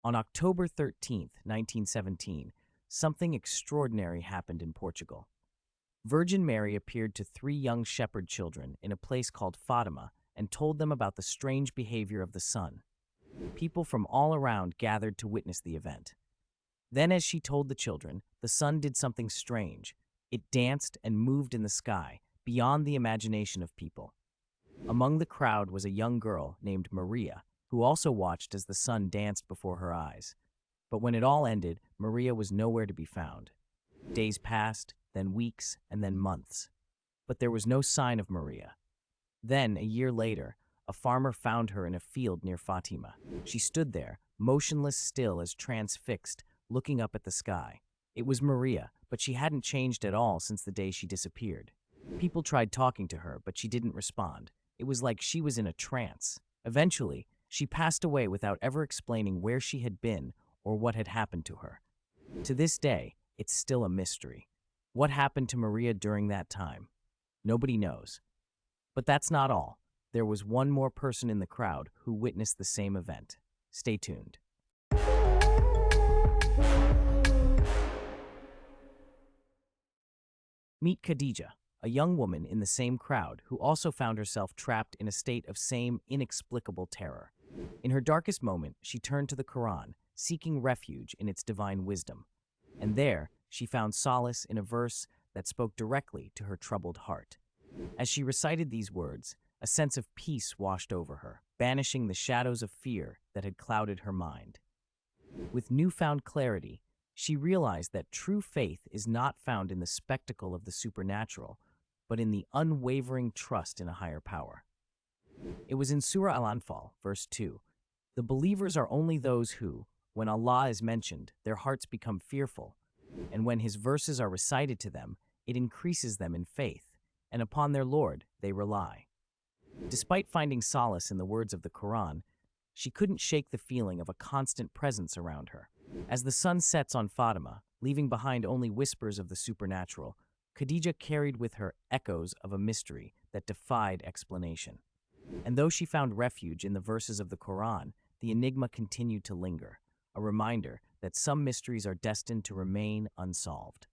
On October 13th, 1917, something extraordinary happened in Portugal. Virgin Mary appeared to three young shepherd children in a place called Fatima and told them about the strange behavior of the sun. People from all around gathered to witness the event. Then, as she told the children, the sun did something strange. It danced and moved in the sky, beyond the imagination of people. Among the crowd was a young girl named Maria, who also watched as the sun danced before her eyes. But when it all ended, Maria was nowhere to be found. Days passed, then weeks, and then months. But there was no sign of Maria. Then, a year later, a farmer found her in a field near Fatima. She stood there, motionless still as transfixed, looking up at the sky. It was Maria, but she hadn't changed at all since the day she disappeared. People tried talking to her, but she didn't respond. It was like she was in a trance. Eventually, she passed away without ever explaining where she had been or what had happened to her. To this day, it's still a mystery. What happened to Maria during that time? Nobody knows. But that's not all. There was one more person in the crowd who witnessed the same event. Stay tuned. Meet Khadija, a young woman in the same crowd who also found herself trapped in a state of same inexplicable terror. In her darkest moment, she turned to the Quran, seeking refuge in its divine wisdom. And there, she found solace in a verse that spoke directly to her troubled heart. As she recited these words, a sense of peace washed over her, banishing the shadows of fear that had clouded her mind. With newfound clarity, she realized that true faith is not found in the spectacle of the supernatural, but in the unwavering trust in a higher power. It was in Surah Al-Anfal, verse 2. The believers are only those who, when Allah is mentioned, their hearts become fearful, and when His verses are recited to them, it increases them in faith, and upon their Lord they rely. Despite finding solace in the words of the Quran, she couldn't shake the feeling of a constant presence around her. As the sun sets on Fatima, leaving behind only whispers of the supernatural, Khadija carried with her echoes of a mystery that defied explanation. And though she found refuge in the verses of the Quran, the enigma continued to linger, a reminder that some mysteries are destined to remain unsolved.